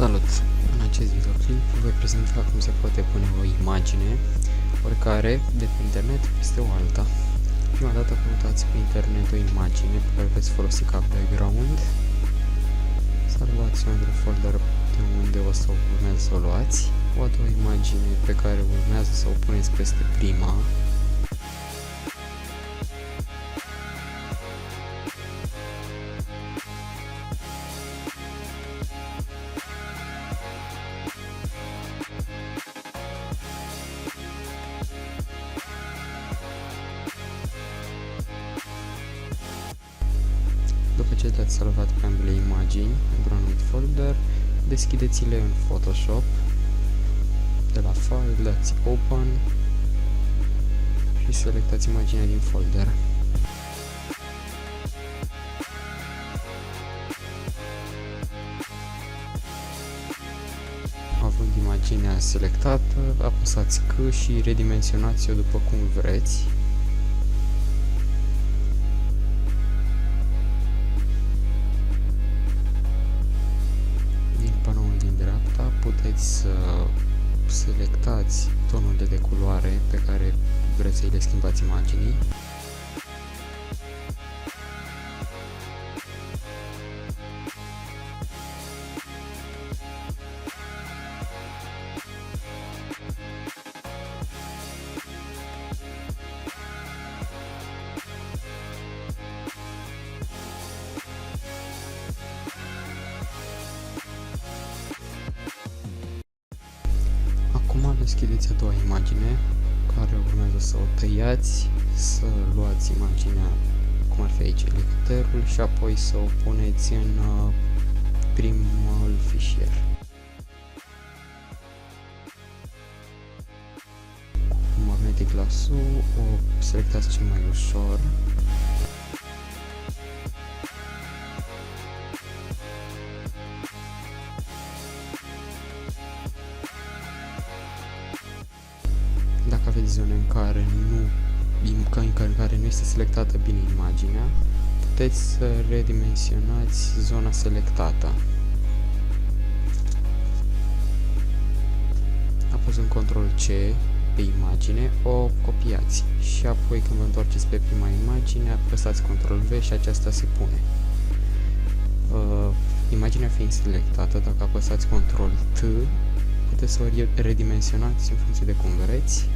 Salut! În acest videoclip voi prezenta cum se poate pune o imagine oricare de pe internet peste o alta. Prima dată căutați pe internet o imagine pe care veți folosi ca background. Să luați-o într-un folder de unde o să urmează să o luați. O a doua imagine pe care urmează să o puneți peste prima. După ce le-ați salvat pe ambele imagini într-un anumit folder, deschideți-le în Photoshop. De la File dați Open și selectați imaginea din folder. Având imaginea selectată, apăsați C și redimensionați-o după cum vreți. Din panoul din dreapta puteți să selectați tonurile de culoare pe care vreți să le schimbați imaginii. Acum deschideți a doua imagine, care urmează să o tăiați, să luați imaginea, cum ar fi aici, elicopterul, și apoi să o puneți în primul fișier. Cu Magnetic Lasso o selectați cel mai ușor. Dacă aveți zone în care nu este selectată bine imaginea, puteți să redimensionați zona selectată. Apăsând Ctrl-C pe imagine, o copiați și apoi când vă întoarceți pe prima imagine, apăsați Ctrl-V și aceasta se pune. Imaginea fiind selectată, dacă apăsați Ctrl-T, puteți să o redimensionați în funcție de cum vreți.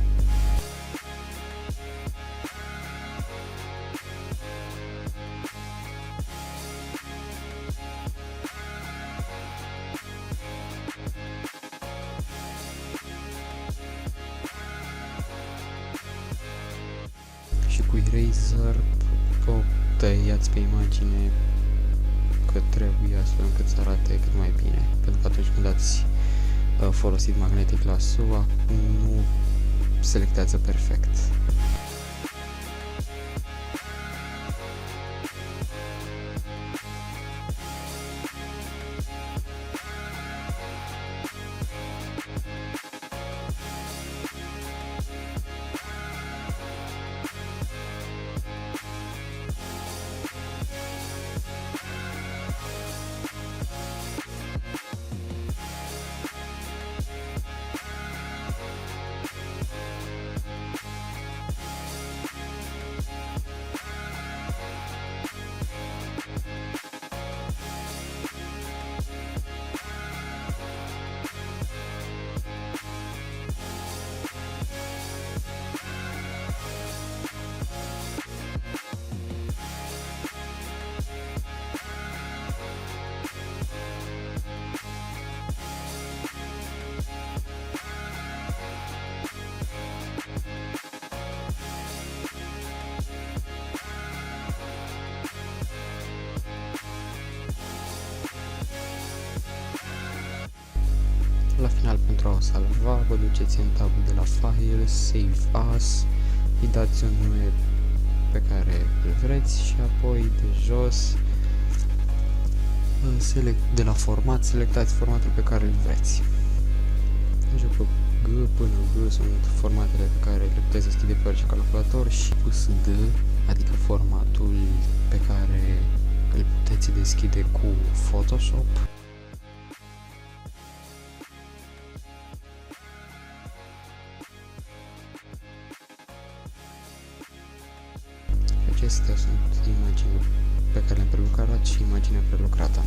Și cu Eraser o tăiați pe imagine cât trebuie, astfel încât să arate cât mai bine. Pentru că atunci când ați folosit Magnetic Lasso, nu selectează perfect. La final, pentru a o salva, vă duceți în tabul de la File, Save As, îi dați un nume pe care îl vreți și apoi de jos, de la format, selectați formatul pe care îl vreți. Deci pe G până G sunt formatele pe care le puteți deschide pe orice calculator și PSD, adică formatul pe care îl puteți deschide cu Photoshop. și imaginea prelucrată.